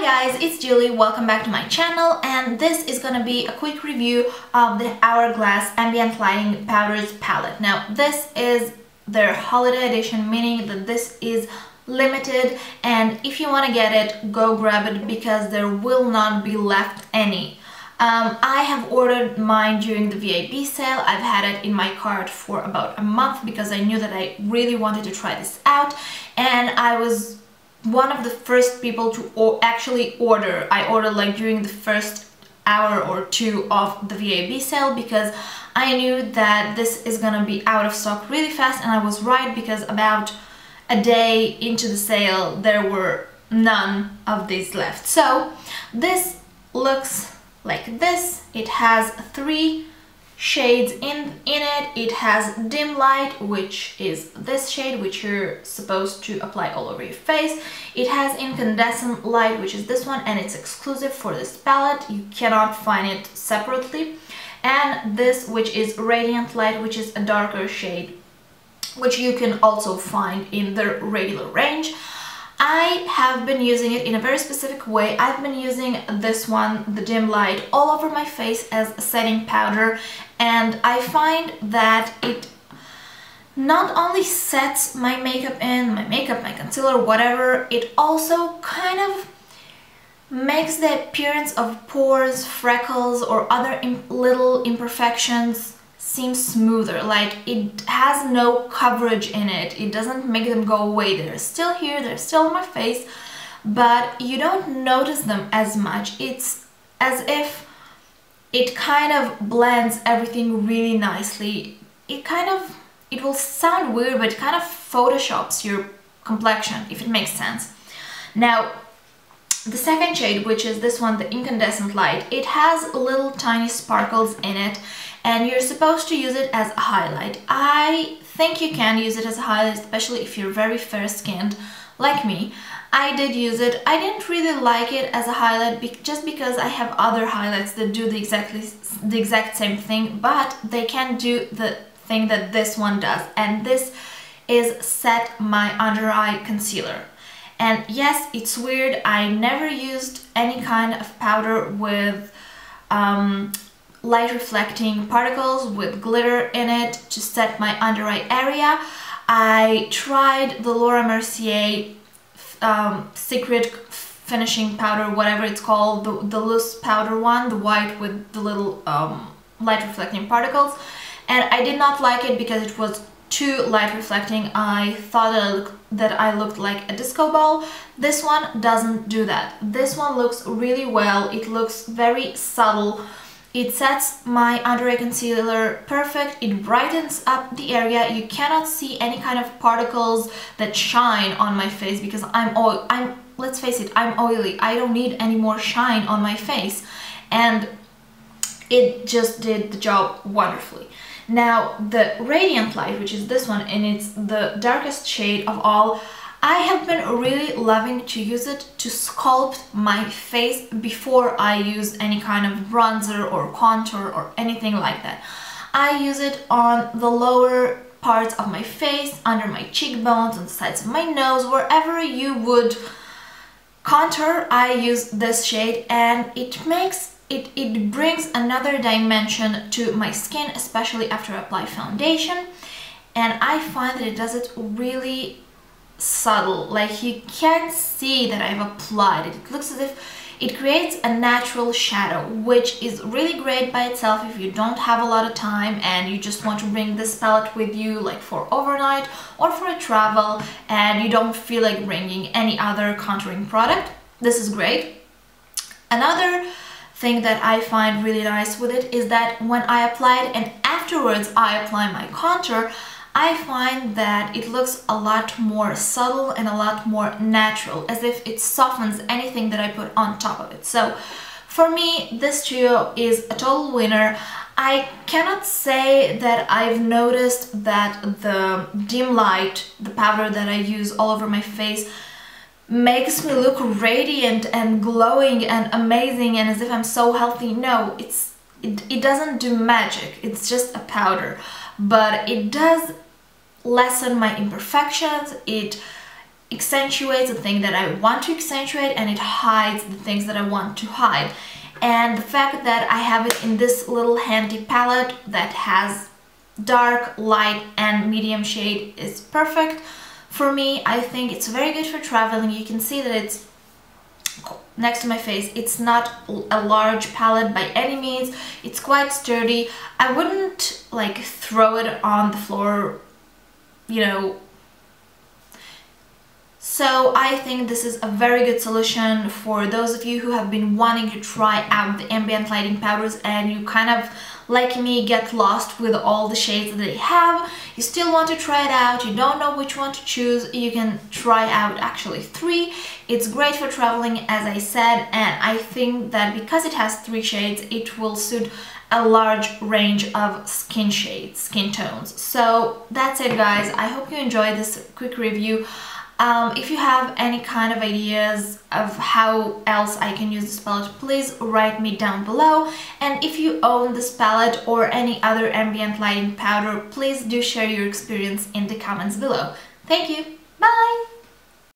Hi guys, it's Julie, welcome back to my channel, and this is gonna be a quick review of the Hourglass Ambient Lighting Powders palette. Now this is their holiday edition, meaning that this is limited, and if you want to get it, go grab it because there will not be left any. I have ordered mine during the VIP sale. I've had it in my cart for about a month because I knew that I really wanted to try this out, and I was one of the first people to actually order. I ordered like during the first hour or two of the VIP sale because I knew that this is gonna be out of stock really fast, and I was right because about a day into the sale there were none of these left. So this looks like this. It has 3 shades in it. It has dim light, which is this shade, which you're supposed to apply all over your face. It has incandescent light, which is this one, and it's exclusive for this palette. You cannot find it separately. And this, which is radiant light, which is a darker shade, which you can also find in the regular range. I have been using it in a very specific way. I've been using this one, the dim light, all over my face as a setting powder, and I find that it not only sets my makeup, my concealer, whatever, it also kind of makes the appearance of pores, freckles, or other little imperfections seem smoother. Like, it has no coverage in it. It doesn't make them go away. They're still here, they're still on my face, but you don't notice them as much. It's as if it kind of blends everything really nicely. It will sound weird, but it kind of photoshops your complexion, if it makes sense. Now, the second shade, which is this one, the Incandescent Light, it has little tiny sparkles in it, and you're supposed to use it as a highlight. I think you can use it as a highlight, especially if you're very fair-skinned like me. I did use it. I didn't really like it as a highlight just because I have other highlights that do the exact same thing, but they can't do the thing that this one does, and this is set my under-eye concealer. And yes, it's weird, I never used any kind of powder with light reflecting particles with glitter in it to set my under eye area. I tried the Laura Mercier secret finishing powder, whatever it's called, the loose powder one, the white with the little light reflecting particles, and I did not like it because it was too light reflecting. I thought that I looked like a disco ball. This one doesn't do that. This one looks really well. It looks very subtle. It sets my under eye concealer perfect. It brightens up the area. You cannot see any kind of particles that shine on my face because let's face it, I'm oily. I don't need any more shine on my face, and it just did the job wonderfully. Now, the Radiant Light, which is this one, and it's the darkest shade of all, I have been really loving to use it to sculpt my face before I use any kind of bronzer or contour or anything like that. I use it on the lower parts of my face, under my cheekbones, on the sides of my nose, wherever you would contour. I use this shade, and it brings another dimension to my skin, especially after I apply foundation, and I find that it does it really subtle. Like, you can't see that I've applied it. It looks as if it creates a natural shadow, which is really great by itself if you don't have a lot of time and you just want to bring this palette with you, like for overnight or for a travel, and you don't feel like bringing any other contouring product. This is great. Another thing that I find really nice with it is that when I apply it and afterwards I apply my contour, I find that it looks a lot more subtle and a lot more natural, as if it softens anything that I put on top of it. So for me, this trio is a total winner. I cannot say that I've noticed that the dim light, the powder that I use all over my face, makes me look radiant and glowing and amazing and as if I'm so healthy. No, it doesn't do magic. It's just a powder, but it does lessen my imperfections. It accentuates the thing that I want to accentuate, and it hides the things that I want to hide. And the fact that I have it in this little handy palette that has dark, light, and medium shade is perfect for me. I think it's very good for traveling. You can see that it's next to my face. It's not a large palette by any means. It's quite sturdy. I wouldn't like throw it on the floor, you know. So I think this is a very good solution for those of you who have been wanting to try out the ambient lighting powders and you kind of, like me, get lost with all the shades that they have. You still want to try it out, you don't know which one to choose, you can try out actually 3. It's great for traveling, as I said, and I think that because it has 3 shades, it will suit a large range of skin shades, skin tones. So that's it, guys. I hope you enjoyed this quick review. If you have any kind of ideas of how else I can use this palette, please write me down below. And if you own this palette or any other ambient lighting powder, please do share your experience in the comments below. Thank you. Bye!